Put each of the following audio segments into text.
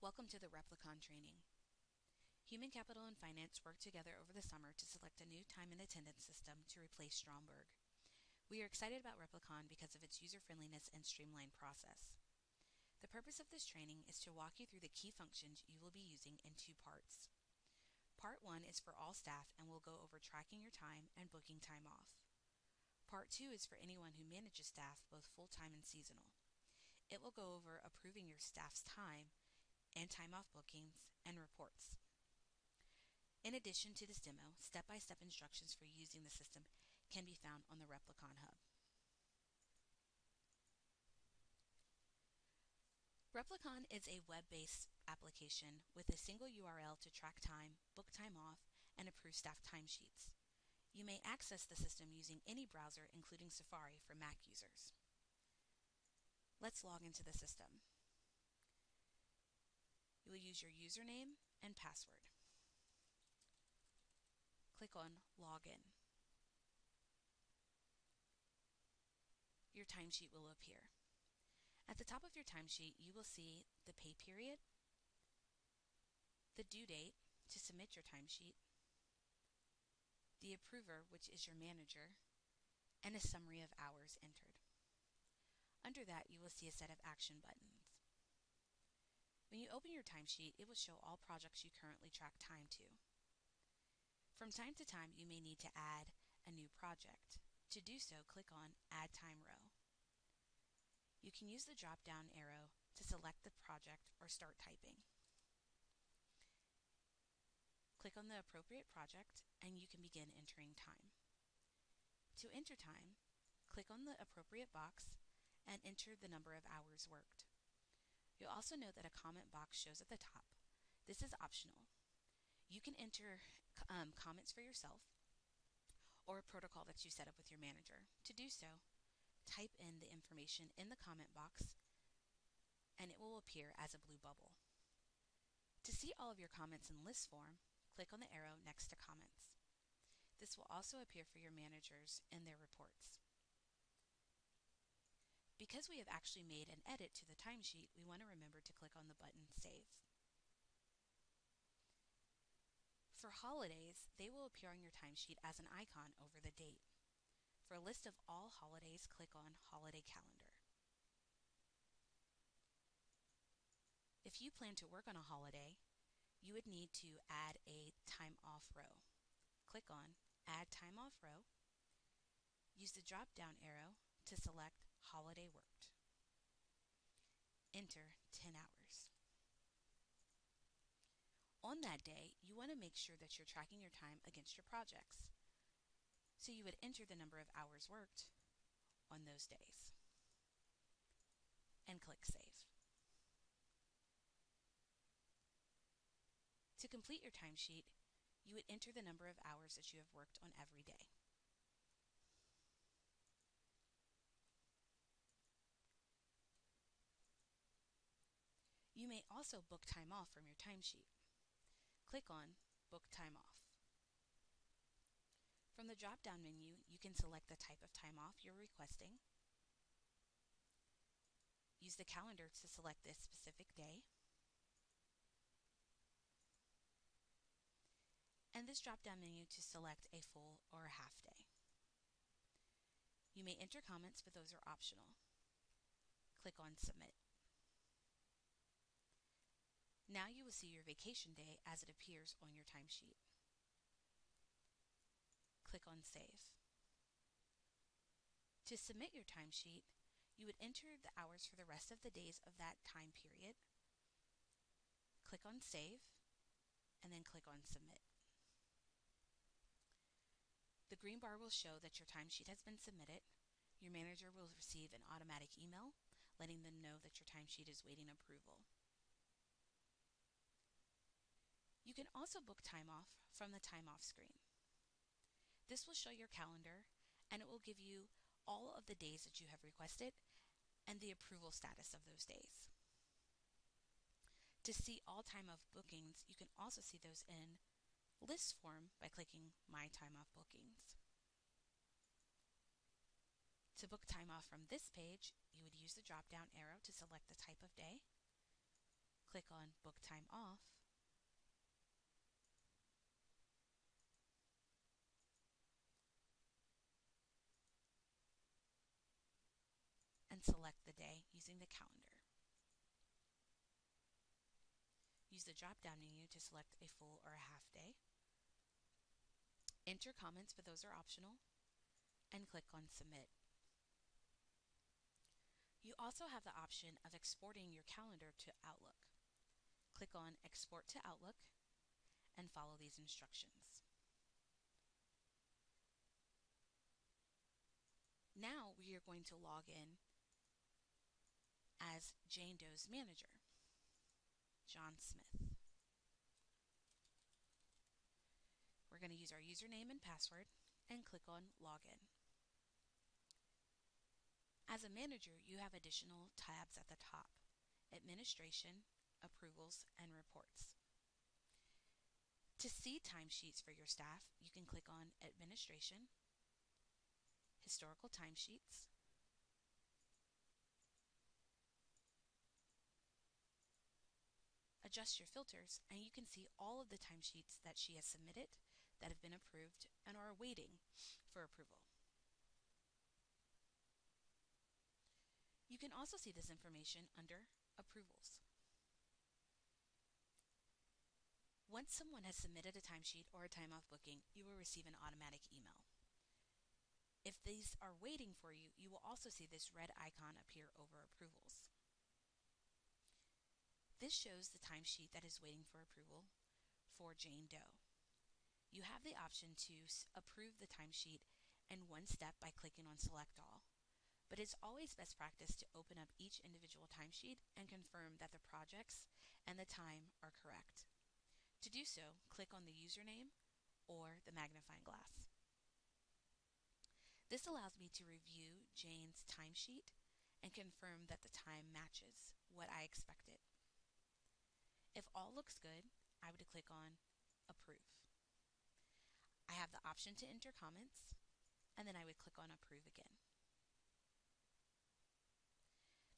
Welcome to the Replicon training. Human Capital and Finance worked together over the summer to select a new time and attendance system to replace Stromberg. We are excited about Replicon because of its user friendliness and streamlined process. The purpose of this training is to walk you through the key functions you will be using in two parts. Part 1 is for all staff and will go over tracking your time and booking time off. Part 2 is for anyone who manages staff, both full-time and seasonal. It will go over approving your staff's time and time off bookings and reports. In addition to this demo, step-by-step instructions for using the system can be found on the Replicon Hub. Replicon is a web-based application with a single URL to track time, book time off, and approve staff timesheets. You may access the system using any browser, including Safari for Mac users. Let's log into the system. You will use your username and password. Click on Login. Your timesheet will appear. At the top of your timesheet, you will see the pay period, the due date to submit your timesheet, the approver, which is your manager, and a summary of hours entered. Under that, you will see a set of action buttons. When you open your timesheet, it will show all projects you currently track time to. From time to time, you may need to add a new project. To do so, click on Add Time Row. You can use the drop-down arrow to select the project or start typing. Click on the appropriate project and you can begin entering time. To enter time, click on the appropriate box and enter the number of hours worked. You'll also note that a comment box shows at the top. This is optional. You can enter comments for yourself or a protocol that you set up with your manager. To do so, type in the information in the comment box and it will appear as a blue bubble. To see all of your comments in list form, click on the arrow next to comments. This will also appear for your managers in their reports. Because we have actually made an edit to the timesheet, we want to remember to click on the button Save. For holidays, they will appear on your timesheet as an icon over the date. For a list of all holidays, click on Holiday Calendar. If you plan to work on a holiday, you would need to add a time off row. Click on Add Time Off Row. Use the drop-down arrow to select Holiday Worked. Enter 10 hours. On that day, you want to make sure that you're tracking your time against your projects. So you would enter the number of hours worked on those days and click Save. To complete your timesheet, you would enter the number of hours that you have worked on every day. You may also book time off from your timesheet. Click on Book Time Off. From the drop-down menu, you can select the type of time off you're requesting. Use the calendar to select this specific day. And this drop-down menu to select a full or a half day. You may enter comments, but those are optional. Click on Submit. Now you will see your vacation day as it appears on your timesheet. Click on Save. To submit your timesheet, you would enter the hours for the rest of the days of that time period. Click on Save, and then click on Submit. The green bar will show that your timesheet has been submitted. Your manager will receive an automatic email letting them know that your timesheet is waiting approval. You can also book time off from the time off screen. This will show your calendar and it will give you all of the days that you have requested and the approval status of those days. To see all time off bookings, you can also see those in list form by clicking My Time Off Bookings. To book time off from this page, you would use the drop-down arrow to select the type of day. click on Book Time Off, and select the day using the calendar. Use the drop-down menu to select a full or a half day. Enter comments, but those are optional, and click on Submit. You also have the option of exporting your calendar to Outlook. Click on Export to Outlook and follow these instructions. Now we are going to log in as Jane Doe's manager, John Smith. We're going to use our username and password and click on Login. As a manager, you have additional tabs at the top: Administration, Approvals, and Reports. To see timesheets for your staff, you can click on Administration, Historical Timesheets, adjust your filters, and you can see all of the timesheets that she has submitted that have been approved and are waiting for approval. You can also see this information under Approvals. Once someone has submitted a timesheet or a time-off booking, you will receive an automatic email. If these are waiting for you, you will also see this red icon appear over Approvals. This shows the timesheet that is waiting for approval for Jane Doe. You have the option to approve the timesheet in one step by clicking on Select All, but it's always best practice to open up each individual timesheet and confirm that the projects and the time are correct. To do so, click on the username or the magnifying glass. This allows me to review Jane's timesheet and confirm that the time matches what I expected. If all looks good, I would click on Approve. I have the option to enter comments, and then I would click on Approve again.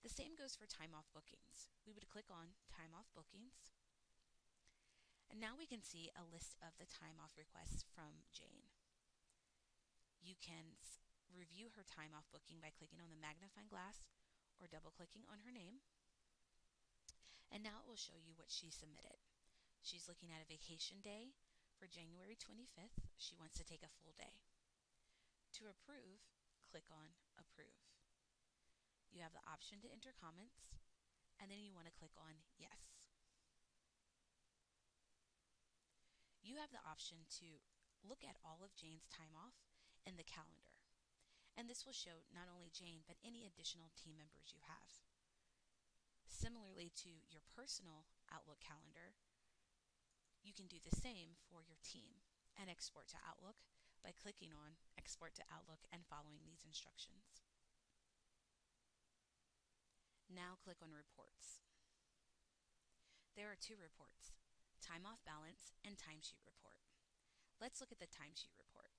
The same goes for time-off bookings. We would click on Time-off Bookings, and now we can see a list of the time-off requests from Jane. You can review her time-off booking by clicking on the magnifying glass or double-clicking on her name. And now it will show you what she submitted. She's looking at a vacation day for January 25th. She wants to take a full day. To approve, click on Approve. You have the option to enter comments, and then you want to click on Yes. You have the option to look at all of Jane's time off in the calendar, and this will show not only Jane, but any additional team members you have. Similarly to your personal Outlook calendar, you can do the same for your team and export to Outlook by clicking on Export to Outlook and following these instructions. Now click on Reports. There are two reports: Time Off Balance and Timesheet Report. Let's look at the Timesheet Report.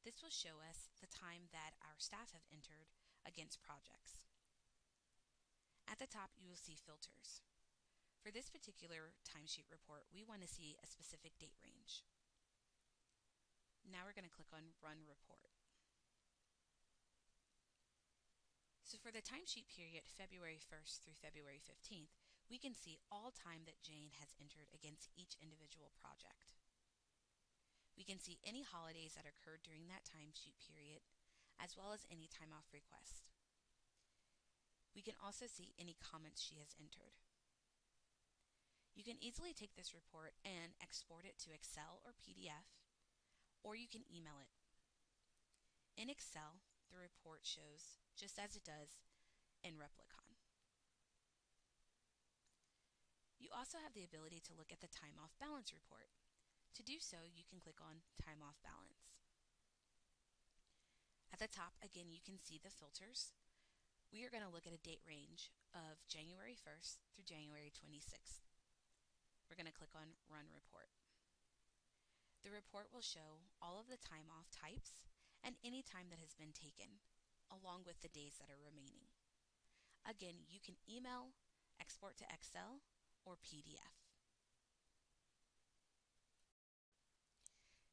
This will show us the time that our staff have entered against projects. At the top, you will see filters. For this particular timesheet report, we want to see a specific date range. Now we're going to click on Run Report. So for the timesheet period February 1st through February 15th, we can see all time that Jane has entered against each individual project. We can see any holidays that occurred during that timesheet period, as well as any time off request. We can also see any comments she has entered. You can easily take this report and export it to Excel or PDF, or you can email it. In Excel, the report shows just as it does in Replicon. You also have the ability to look at the time off balance report. To do so, you can click on Time Off Balance. At the top, again, you can see the filters. We are going to look at a date range of January 1st through January 26th. We're going to click on Run Report. The report will show all of the time off types and any time that has been taken, along with the days that are remaining. Again, you can email, export to Excel, or PDF.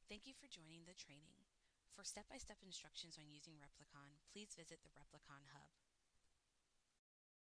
Thank you for joining the training. For step-by-step instructions on using Replicon, please visit the Replicon Hub.